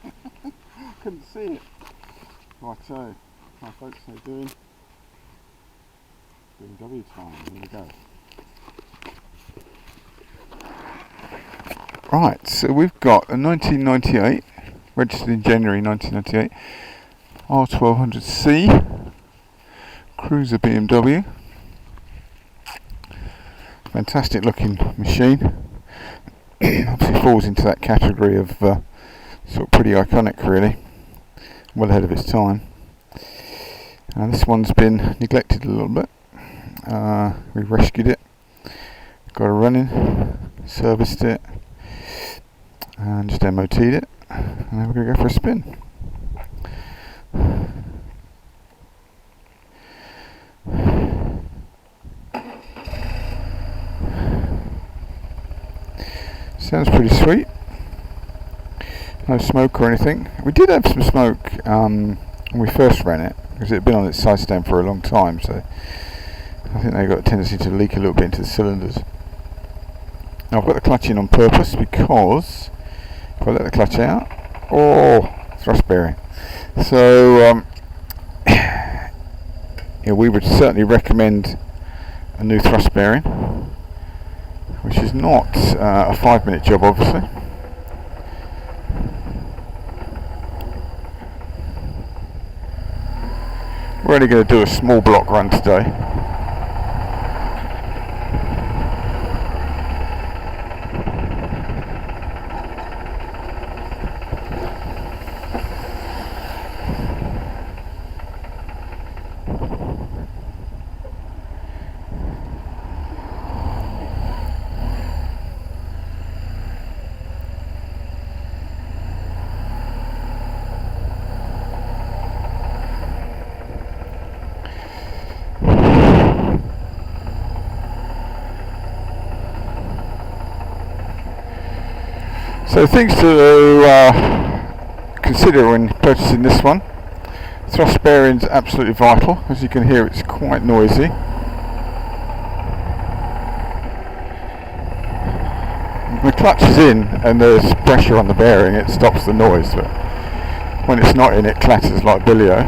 working. Couldn't see it. Right, so, hi folks, how you doing? BMW time, here we go. Right, so we've got a 1998, registered in January 1998, R1200C, cruiser BMW. Fantastic looking machine. Obviously falls into that category of sort of pretty iconic, really, well ahead of its time. This one's been neglected a little bit. We rescued it, got it running, serviced it, and just MOT'd it, and then we're going to go for a spin. Sounds pretty sweet. No smoke or anything. We did have some smoke when we first ran it, because it had been on its side stand for a long time, so I think they got a tendency to leak a little bit into the cylinders. Now I've got the clutch in on purpose because if I let the clutch out, thrust bearing. So yeah, we would certainly recommend a new thrust bearing, which is not a 5-minute job, obviously. We're only going to do a small block run today. So things to consider when purchasing this one. Thrust bearing's absolutely vital. As you can hear, it's quite noisy. The clutch is in and there's pressure on the bearing, it stops the noise, but when it's not in, it clatters like billio.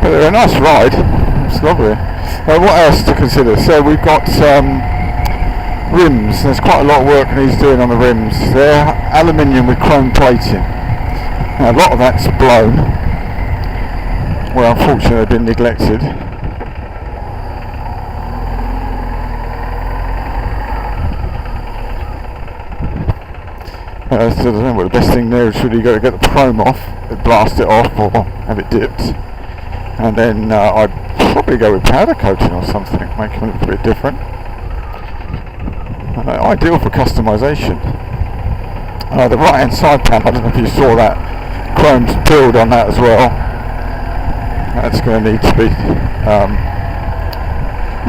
But they're a nice ride, it's lovely. What else to consider? So we've got rims. There's quite a lot of work needs doing on the rims. They're aluminium with chrome plating. Now, a lot of that's blown, well, unfortunately they've been neglected. So I don't know what the best thing there is. Really, you got to get the chrome off, blast it off, or have it dipped. And then I'd probably go with powder coating or something, make them look a bit different. Ideal for customisation. The right hand side panel, I don't know if you saw that, chrome's peeled on that as well. That's going to need to be,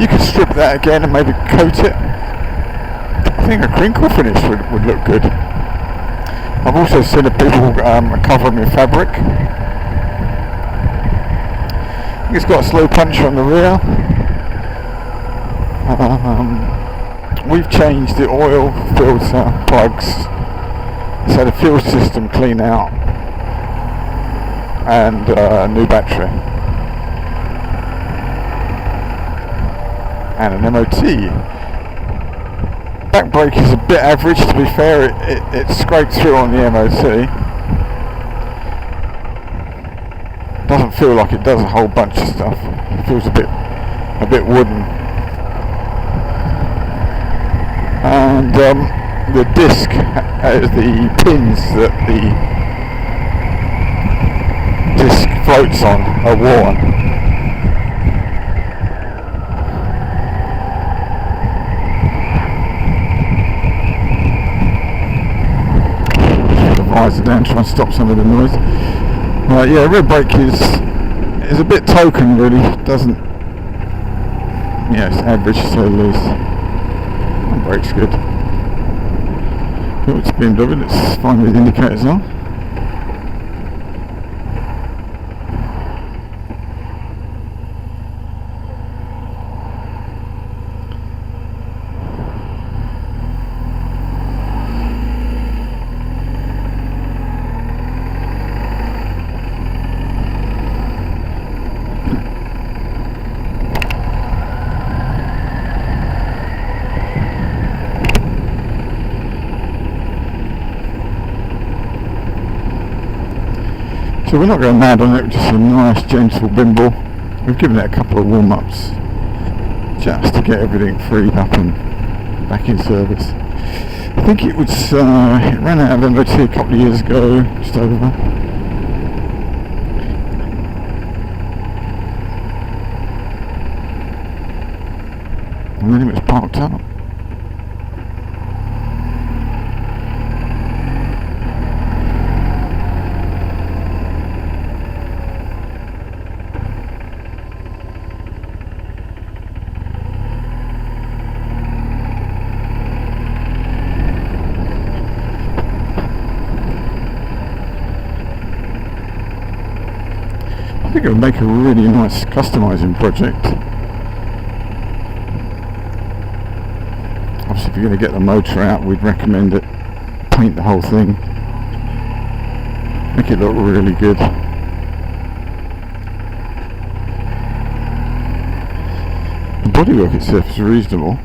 you could strip that again and maybe coat it. I think a crinkle finish would look good. I've also seen people cover them in fabric. It's got a slow puncher on the rear. We've changed the oil filter plugs, so the fuel system clean out, and a new battery, and an MOT. Back brake is a bit average, to be fair. It scraped through on the MOT. Doesn't feel like it does a whole bunch of stuff. It feels a bit wooden. And the disc, the pins that the disc floats on are worn. Put the visor down, try and stop some of the noise. Yeah, rear brake is a bit token, really. Doesn't, yeah, it's average, so loose. Brake's good. Cool, it's BMW, let's find where the indicators are. So we're not going mad on it, just a nice gentle bimble. We've given it a couple of warm-ups just to get everything freed up and back in service. I think it ran out of MOT a couple of years ago, just over. And then it was parked up. I think it would make a really nice customising project. Obviously, if you're going to get the motor out, we'd recommend it. Paint the whole thing, make it look really good. The bodywork itself is reasonable.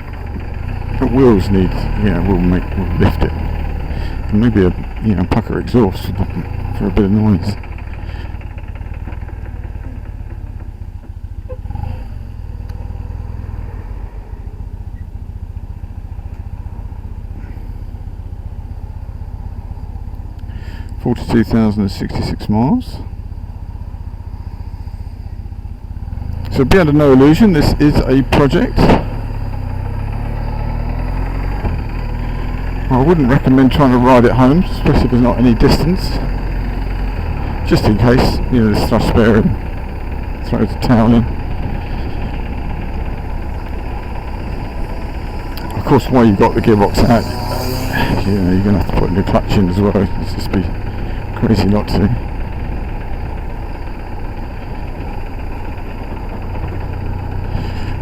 The wheels need, will lift it, and maybe a pucker exhaust for a bit of noise. $42,066 miles. So be under no illusion, this is a project. I wouldn't recommend trying to ride it home, especially if there's not any distance. Just in case, there's stuff spare and throw the towel in. Of course, while you've got the gearbox out, you're going to have to put a new clutch in as well. It's just be crazy not to.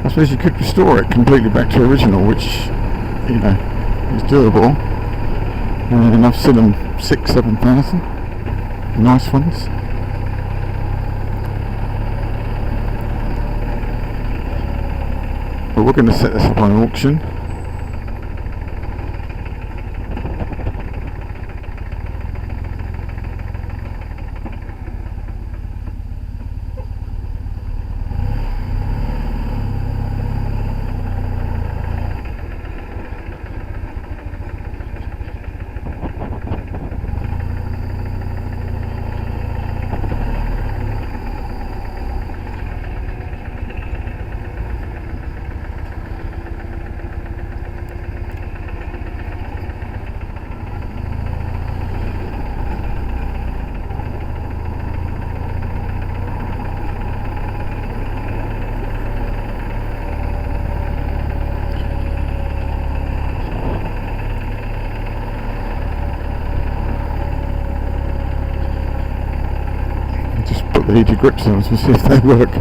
I suppose you could restore it completely back to original, which is doable. And I've seen them 6,000-7,000 nice ones. But we're going to set this up on an auction. The heated grip zones and see if they work.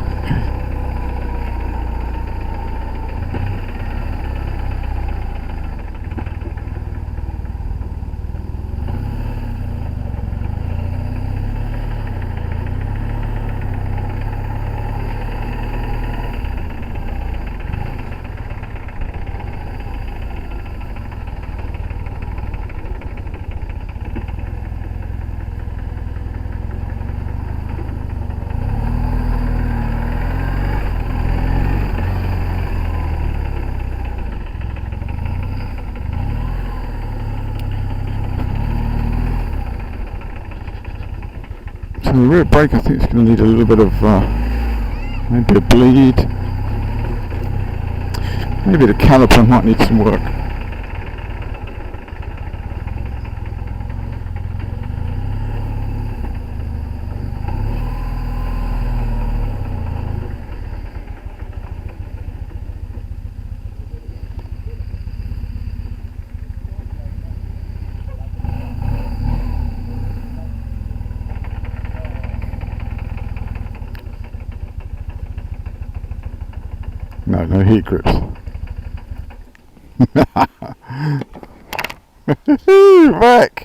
So the rear brake, I think it's going to need a little bit of maybe a bleed. Maybe the caliper might need some work. No heat grips. Right.